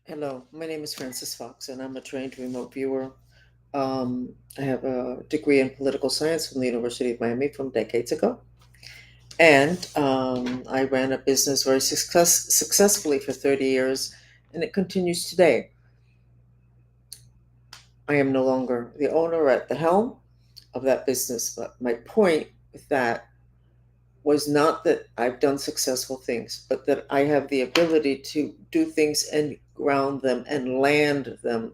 Hello, my name is Francis Fox, and I'm a trained remote viewer. I have a degree in political science from the University of Miami from decades ago, and I ran a business very successfully for 30 years, and it continues today. I am no longer the owner at the helm of that business, but my point with that was not that I've done successful things, but that I have the ability to do things and ground them and land them.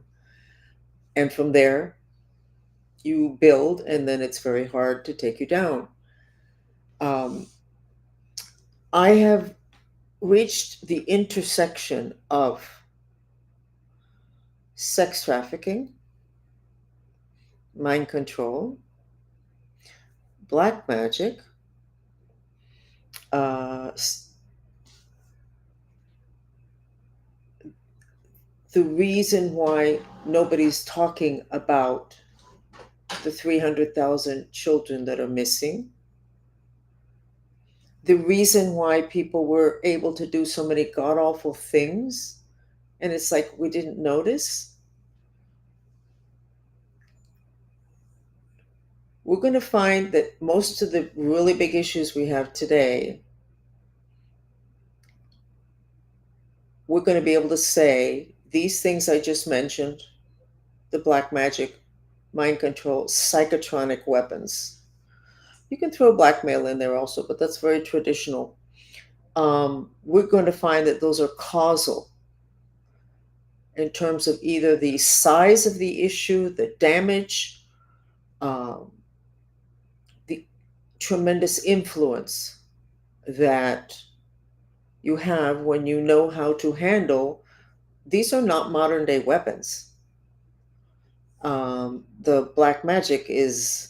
And from there, you build, and then it's very hard to take you down. Um, I have reached the intersection of sex trafficking, mind control, black magic, uh, the reason why nobody's talking about the 300,000 children that are missing, the reason why people were able to do so many god awful things, and it's like we didn't notice. We're going to find that most of the really big issues we have today, we're going to be able to say these things I just mentioned, the black magic, mind control, psychotronic weapons. You can throw blackmail in there also, but that's very traditional. We're going to find that those are causal in terms of either the size of the issue, the damage, um, the tremendous influence that you have when you know how to handle. These are not modern day weapons. The black magic is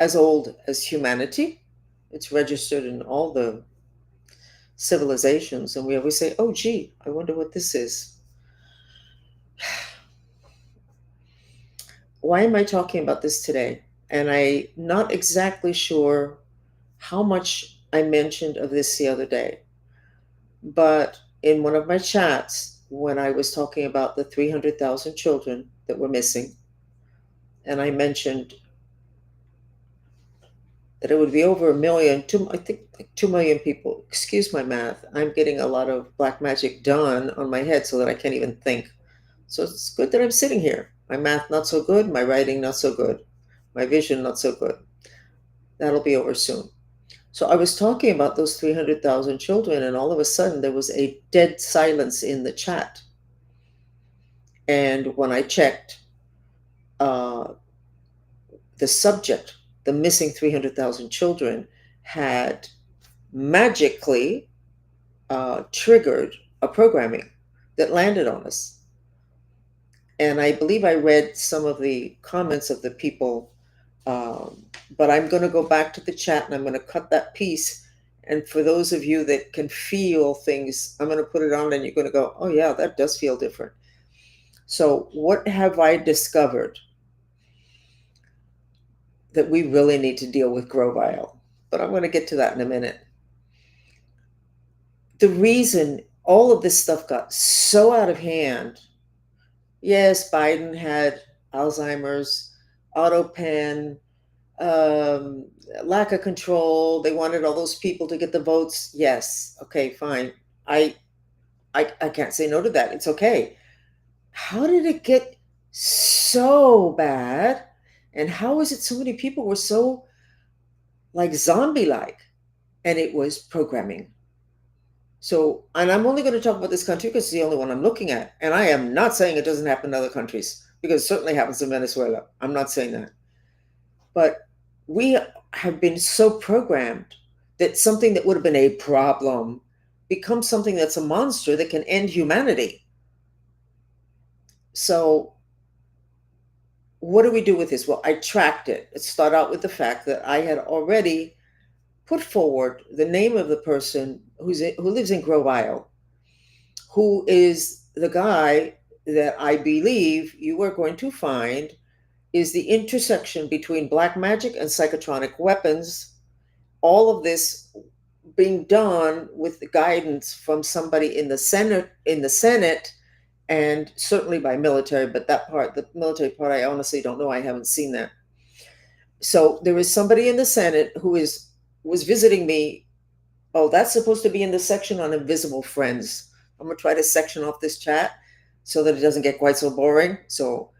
as old as humanity. It's registered in all the civilizations, and we always say, oh, gee, I wonder what this is. Why am I talking about this today? And I'm not exactly sure how much I mentioned of this the other day, but in one of my chats, when I was talking about the 300,000 children that were missing, and I mentioned that it would be over a million, I think like 2 million people. Excuse my math. I'm getting a lot of black magic done on my head so that I can't even think. So it's good that I'm sitting here. My math not so good, my writing not so good, my vision not so good. That'll be over soon. So I was talking about those 300,000 children, and all of a sudden there was a dead silence in the chat. And when I checked, uh, the subject, the missing 300,000 children, had magically triggered a programming that landed on us. And I believe I read some of the comments of the people, but I'm going to go back to the chat and I'm going to cut that piece. And for those of you that can feel things, I'm going to put it on and you're going to go, oh, yeah, that does feel different. So, what have I discovered that we really need to deal with Grovile? But I'm going to get to that in a minute. The reason all of this stuff got so out of hand, yes, Biden had Alzheimer's, auto pen, um, lack of control. They wanted all those people to get the votes. Yes, okay, fine. I, I can't say no to that. It's okay. How did it get so bad? And how is it so many people were so like zombie like? And it was programming. So, and I'm only going to talk about this country because it's the only one I'm looking at. And I am not saying it doesn't happen in other countries because it certainly happens in Venezuela. I'm not saying that. But we have been so programmed that something that would have been a problem becomes something that's a monster that can end humanity. So, what do we do with this? Well, I tracked it. It started out with the fact that I had already put forward the name of the person who lives in Grove Isle, who is the guy that I believe you are going to find is the intersection between black magic and psychotronic weapons. All of this being done with the guidance from somebody in the Senate, and certainly by military, but that part, the military part, I honestly don't know. I haven't seen that. So there is somebody in the Senate who is was visiting me. Oh, that's supposed to be in the section on invisible friends. I'm gonna try to section off this chat so that it doesn't get quite so boring. So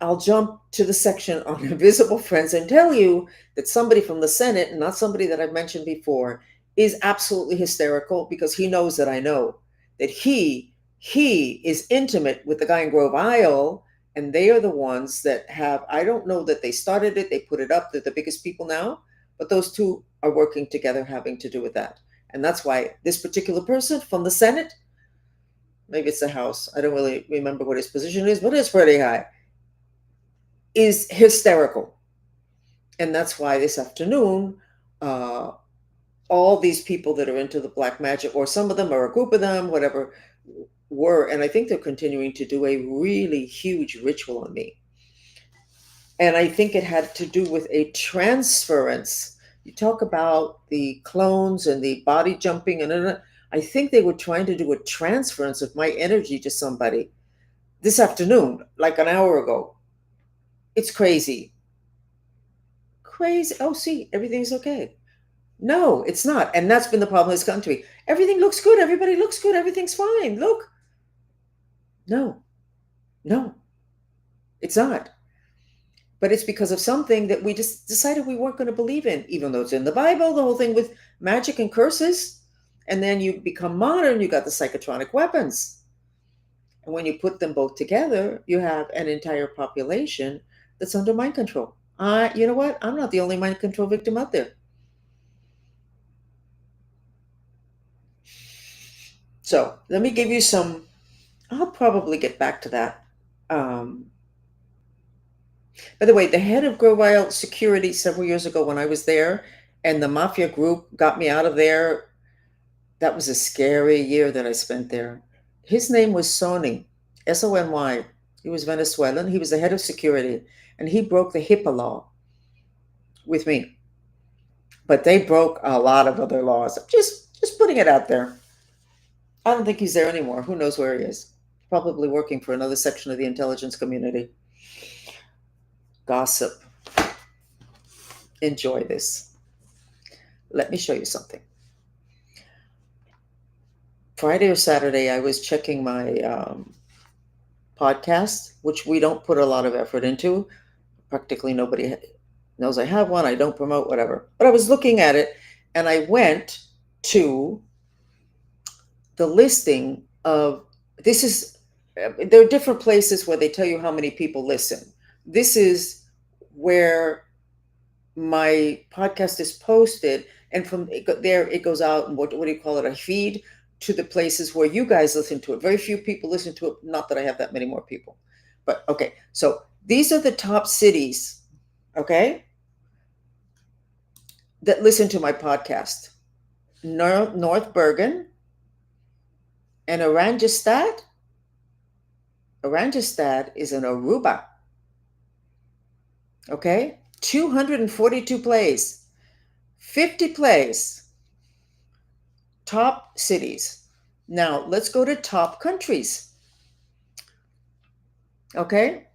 I'll jump to the section on invisible friends and tell you that somebody from the Senate, and not somebody that I've mentioned before, is absolutely hysterical because he knows that I know that he is intimate with the guy in Grove Isle, and they are the ones that have, I don't know that they started it, they put it up, they're the biggest people now, but those two are working together having to do with that. And that's why this particular person from the Senate, maybe it's the House, I don't really remember what his position is, but it's pretty high, is hysterical. And that's why this afternoon, uh, all these people that are into the black magic, or some of them, or a group of them, whatever, were, and I think they're continuing to do a really huge ritual on me. And I think it had to do with a transference. You talk about the clones and the body jumping, and I think they were trying to do a transference of my energy to somebody this afternoon, like an hour ago. It's crazy. Crazy. Oh, see, everything's okay. No, it's not. And that's been the problem in this country. Everything looks good. Everybody looks good. Everything's fine. Look. No, no, it's not. But it's because of something that we just decided we weren't going to believe in, even though it's in the Bible, the whole thing with magic and curses. And then you become modern, you got the psychotronic weapons. And when you put them both together, you have an entire population that's under mind control. You know what? I'm not the only mind control victim out there. So let me give you some. I'll probably get back to that. Um, by the way, the head of Grovile Security several years ago when I was there, and the mafia group got me out of there. That was a scary year that I spent there. His name was Sony, Sony. He was Venezuelan. He was the head of security, and he broke the HIPAA law with me. But they broke a lot of other laws. Just putting it out there. I don't think he's there anymore. Who knows where he is? Probably working for another section of the intelligence community. Gossip. Enjoy this. Let me show you something. Friday or Saturday, I was checking my podcast, which we don't put a lot of effort into. Practically nobody knows I have one. I don't promote, whatever. But I was looking at it, and I went to the listing of this is there are different places where they tell you how many people listen. This is where my podcast is posted, and from there it goes out, and what do you call it, a feed to the places where you guys listen to it. Very few people listen to it, not that I have that many more people, but okay. So these are the top cities, okay, that listen to my podcast. North Bergen and Oranjestad. Oranjestad is in Aruba, okay, 242 plays, 50 plays. Top cities. Now let's go to top countries. Okay,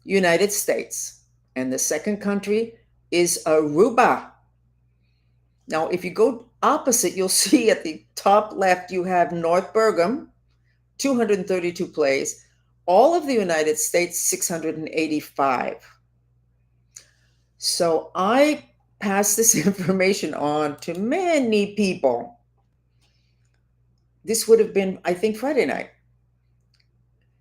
United States, and the second country is Aruba. Now if you go opposite, you'll see at the top left you have North Bergen, 232 plays. All of the United States, 685. So I pass this information on to many people. This would have been, I think, Friday night.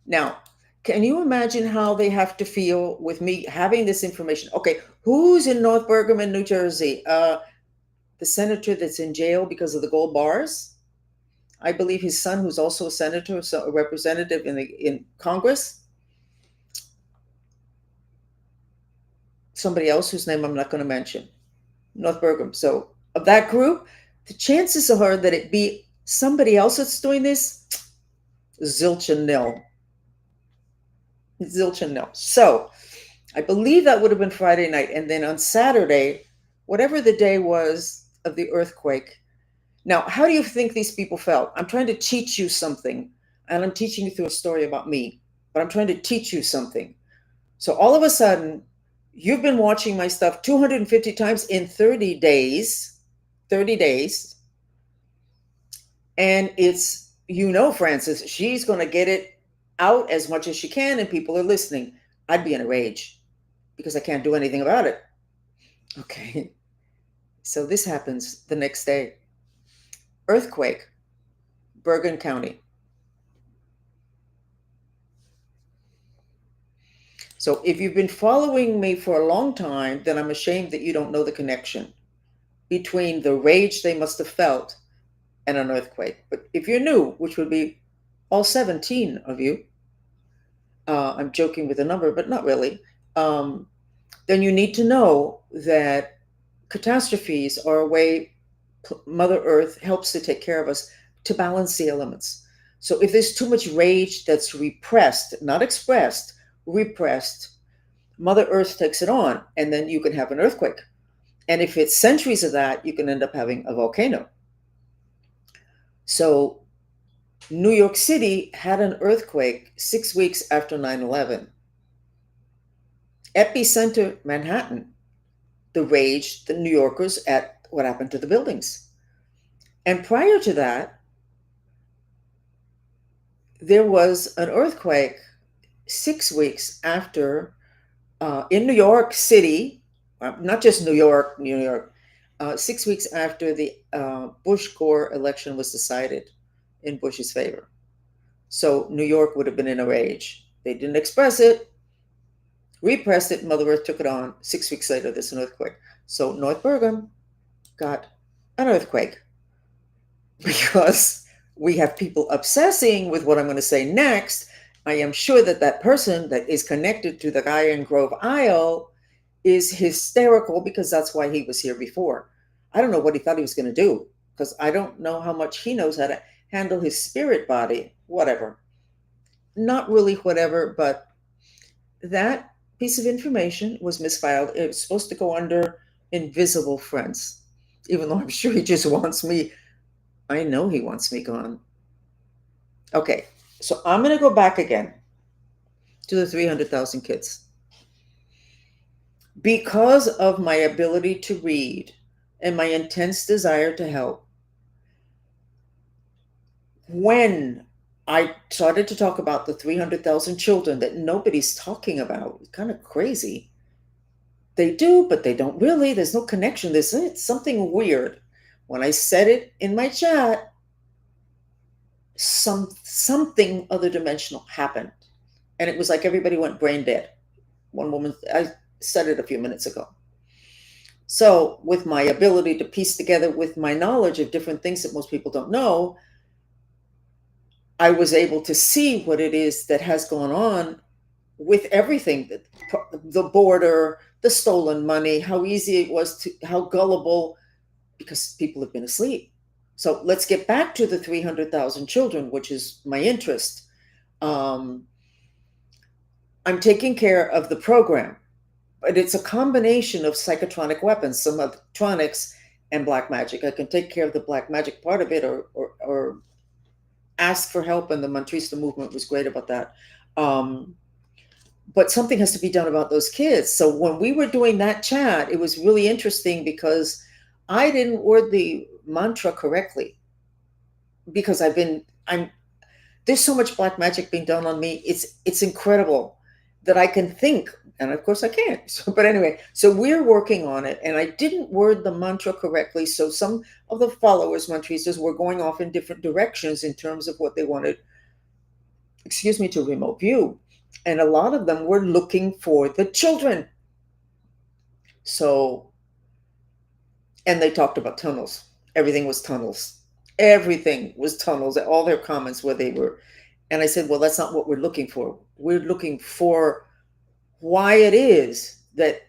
Now, can you imagine how they have to feel with me having this information? Okay, who's in North Bergen, New Jersey? The senator that's in jail because of the gold bars. I believe his son, who's also a senator, so a representative in Congress. Somebody else whose name I'm not going to mention. North Bergen. So of that group, the chances are that it be somebody else that's doing this, zilch and nil. Zilch and nil. So I believe that would have been Friday night. And then on Saturday, whatever the day was, of the earthquake. Now, how do you think these people felt? I'm trying to teach you something, and I'm teaching you through a story about me, but I'm trying to teach you something. So all of a sudden, you've been watching my stuff 250 times in 30 days, 30 days, and it's, Frances, she's going to get it out as much as she can, and people are listening. I'd be in a rage because I can't do anything about it. Okay. So this happens the next day. Earthquake, Bergen County. So if you've been following me for a long time, then I'm ashamed that you don't know the connection between the rage they must have felt and an earthquake. But if you're new, which would be all 17 of you, I'm joking with the number, but not really, then you need to know that catastrophes are a way Mother Earth helps to take care of us, to balance the elements. So if there's too much rage that's repressed, not expressed, repressed, Mother Earth takes it on, and then you can have an earthquake. And if it's centuries of that, you can end up having a volcano. So New York City had an earthquake 6 weeks after 9/11. Epicenter, Manhattan. The rage, the New Yorkers, at what happened to the buildings. And prior to that, there was an earthquake 6 weeks after, in New York City, not just New York, New York, 6 weeks after the Bush-Gore election was decided in Bush's favor. So New York would have been in a rage. They didn't express it, repressed it, Mother Earth took it on. 6 weeks later, there's an earthquake. So North Bergen got an earthquake because we have people obsessing with what I'm going to say next. I am sure that that person that is connected to the guy in Grove Isle is hysterical because that's why he was here before. I don't know what he thought he was going to do because I don't know how much he knows how to handle his spirit body, whatever. Not really whatever, but that piece of information was misfiled. It was supposed to go under invisible friends, even though I'm sure he just wants me. I know he wants me gone. Okay, so I'm going to go back again to the 300,000 kids. Because of my ability to read and my intense desire to help, when I started to talk about the 300,000 children that nobody's talking about, it's kind of crazy. They do, but they don't really. There's no connection. It's something weird. When I said it in my chat, something other dimensional happened. And it was like everybody went brain dead. One woman, I said it a few minutes ago. So with my ability to piece together with my knowledge of different things that most people don't know, I was able to see what it is that has gone on with everything, the border, the stolen money, how easy it was to, how gullible, because people have been asleep. So let's get back to the 300,000 children, which is my interest. I'm taking care of the program, but it's a combination of psychotronic weapons, some electronics, and black magic. I can take care of the black magic part of it, or ask for help, and the Mantrista movement was great about that. But something has to be done about those kids. So when we were doing that chat, it was really interesting because I didn't word the mantra correctly because there's so much black magic being done on me. It's incredible that I can think, and of course I can't. So, but anyway, so we're working on it, and I didn't word the mantra correctly. So some of the followers, Mantristas, were going off in different directions in terms of what they wanted, to remote view. And a lot of them were looking for the children. So, and they talked about tunnels. Everything was tunnels. Everything was tunnels. All their comments where they were. And I said, well, that's not what we're looking for. We're looking for why it is that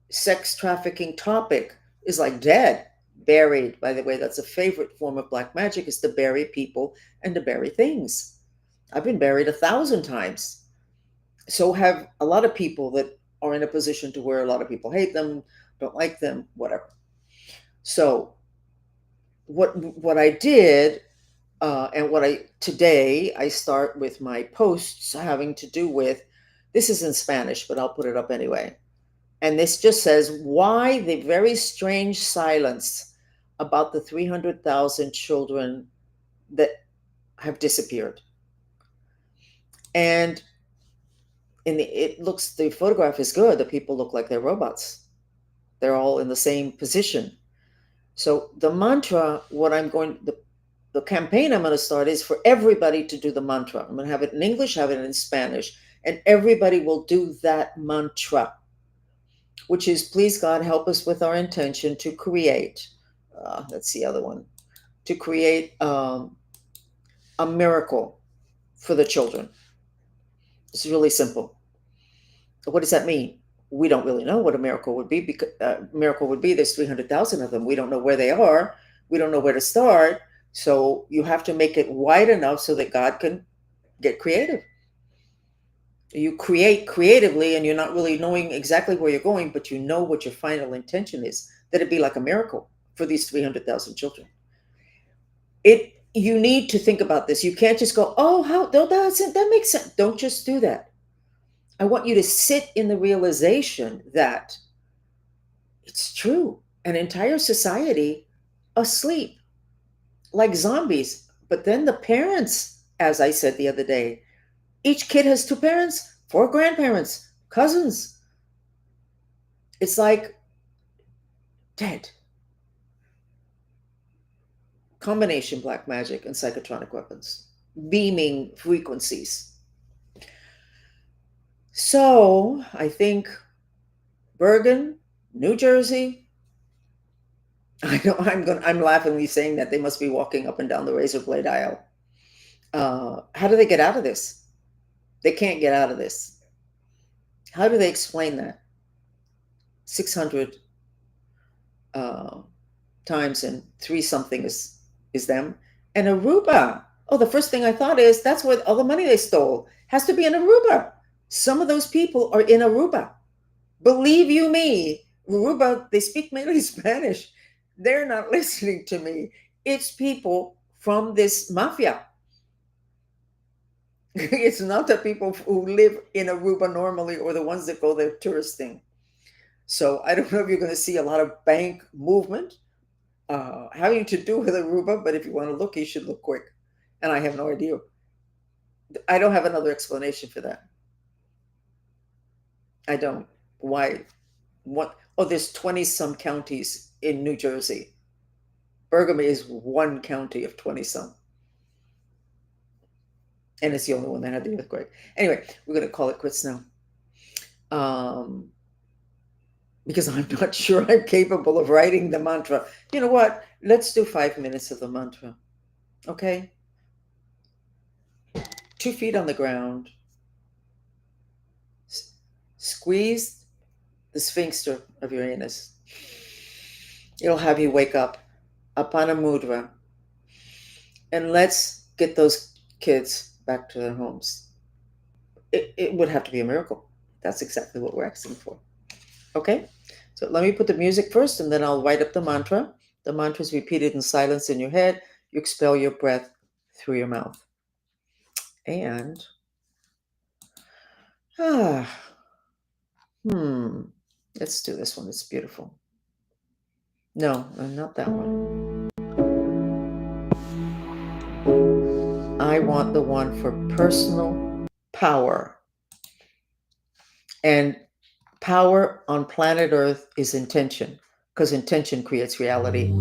sex trafficking topic is like dead, buried. By the way, that's a favorite form of black magic, is to bury people and to bury things. I've been buried 1,000 times. So have a lot of people that are in a position to where a lot of people hate them, don't like them, whatever. So what I did, and what I today I start with my posts having to do with, this is in Spanish, but I'll put it up anyway. And this just says why the very strange silence about the 300,000 children that have disappeared. And the photograph is good. The people look like they're robots. They're all in the same position. So the mantra, the campaign I'm going to start is for everybody to do the mantra. I'm going to have it in English, have it in Spanish, and everybody will do that mantra, which is, please God, help us with our intention to create. That's the other one, to create a miracle for the children. It's really simple. What does that mean? We don't really know what a miracle would be, because miracle would be there's 300,000 of them. We don't know where they are. We don't know where to start. So you have to make it wide enough so that God can get creative. You create creatively and you're not really knowing exactly where you're going, but you know what your final intention is, that it be like a miracle for these 300,000 children. You need to think about this. You can't just go, oh, that makes sense. Don't just do that. I want you to sit in the realization that it's true. An entire society asleep like zombies. But then the parents, as I said the other day, each kid has two parents, four grandparents, cousins. It's like dead. Combination black magic and psychotronic weapons, beaming frequencies. So I think Bergen, New Jersey. I know I'm laughingly saying that they must be walking up and down the razor blade aisle. How do they get out of this? They can't get out of this. How do they explain that? 600 uh, times and three something is them. And Aruba. Oh, the first thing I thought is that's where all the money they stole has to be in Aruba. Some of those people are in Aruba. Believe you me, Aruba, they speak mainly Spanish. They're not listening to me. It's people from this mafia. It's not the people who live in Aruba normally or the ones that go there touristing. So I don't know if you're going to see a lot of bank movement having to do with Aruba, but if you want to look, you should look quick. And I have no idea. I don't have another explanation for that. I don't. Why? What? Oh, there's 20 some counties in New Jersey. Bergamo is one county of 20 some. And it's the only one that had the earthquake. Anyway, we're going to call it quits now. Um, because I'm not sure I'm capable of writing the mantra. You know what? Let's do 5 minutes of the mantra. Okay? 2 feet on the ground. Squeeze the sphincter of your anus. It'll have you wake up. Apana mudra. And let's get those kids back to their homes. It would have to be a miracle. That's exactly what we're asking for. Okay? So let me put the music first and then I'll write up the mantra. The mantra is repeated in silence in your head. You expel your breath through your mouth. And, ah, let's do this one. It's beautiful. No, not that one. I want the one for personal power. And power on planet Earth is intention, because intention creates reality.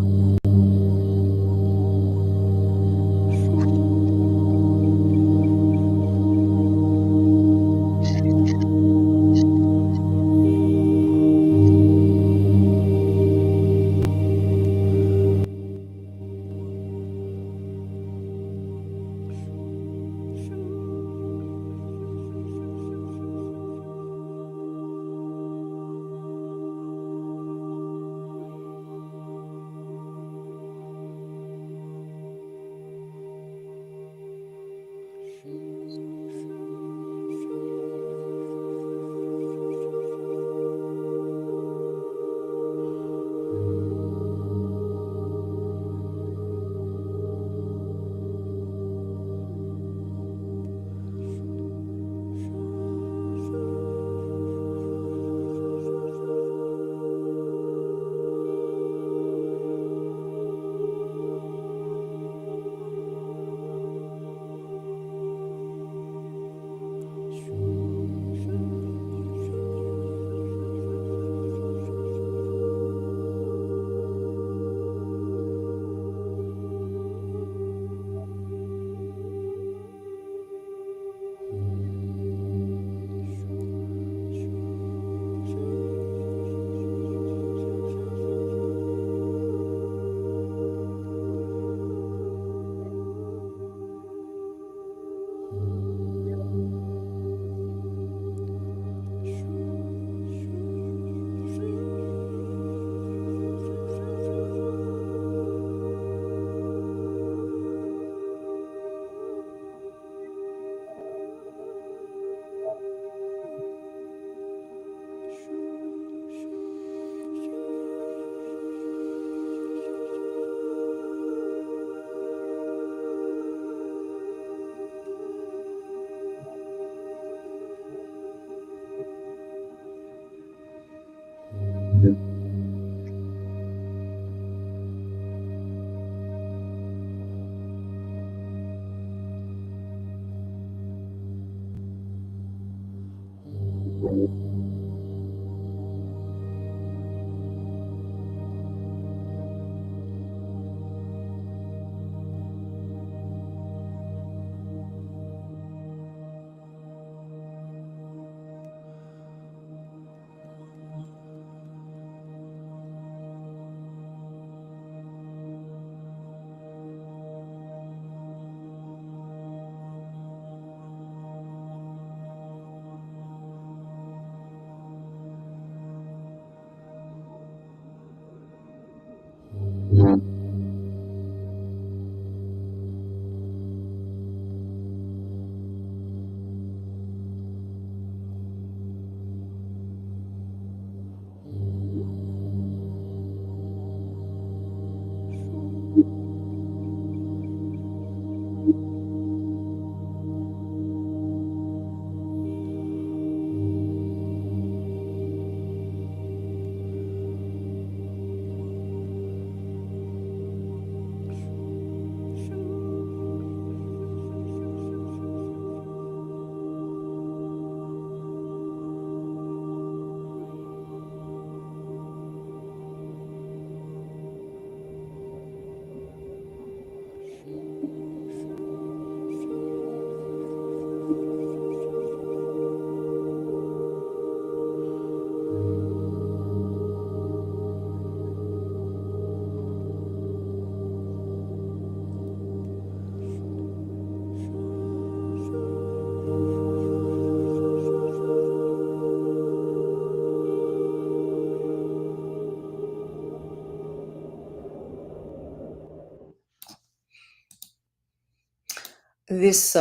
This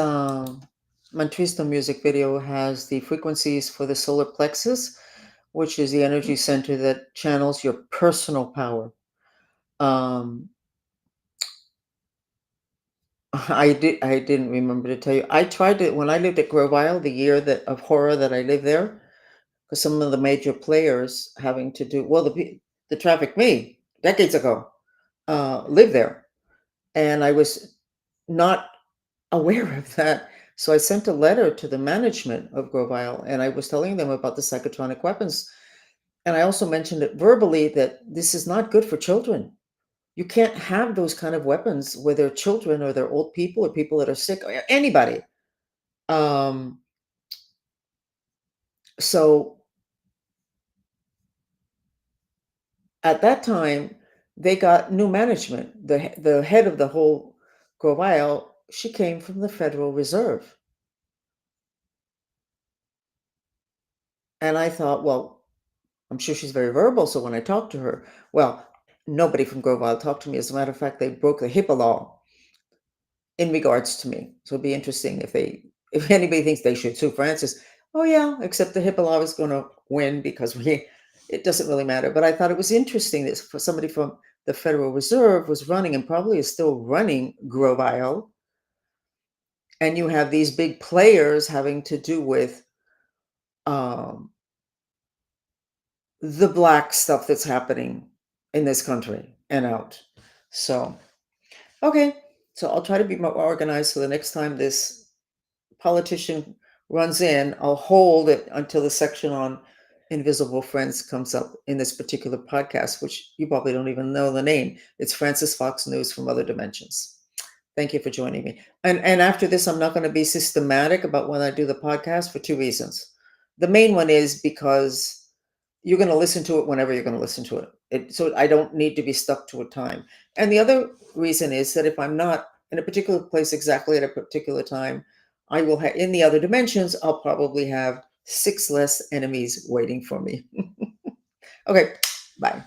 Mantristo music video has the frequencies for the solar plexus, which is the energy center that channels your personal power. Um, I didn't remember to tell you. I tried it when I lived at Grovile, the year that of horror that I lived there, because some of the major players having to do well the Traffic Me decades ago lived there, and I was not aware of that. So I sent a letter to the management of Grovile, and I was telling them about the psychotronic weapons, and I also mentioned it verbally that this is not good for children. You can't have those kind of weapons where they're children or they're old people or people that are sick or anybody. Um, so at that time, they got new management. The head of the whole Grovile, she came from the Federal Reserve. And I thought, well, I'm sure she's very verbal. So when I talked to her, well, nobody from Grovile talked to me. As a matter of fact, they broke the HIPAA law in regards to me. So it'd be interesting if anybody thinks they should sue Francis. Oh yeah, except the HIPAA law is going to win because it doesn't really matter. But I thought it was interesting that for somebody from the Federal Reserve was running and probably is still running Grovile, and you have these big players having to do with um, the black stuff that's happening in this country and out. So okay, so I'll try to be more organized so the next time this politician runs in, I'll hold it until the section on invisible friends comes up in this particular podcast, which you probably don't even know the name. It's Francis Fox News from Other Dimensions. Thank you for joining me. And after this, I'm not going to be systematic about when I do the podcast for two reasons. The main one is because you're going to listen to it whenever you're going to listen to it. So I don't need to be stuck to a time. And the other reason is that if I'm not in a particular place exactly at a particular time, I will have in the other dimensions, I'll probably have 6 less enemies waiting for me. Okay, bye.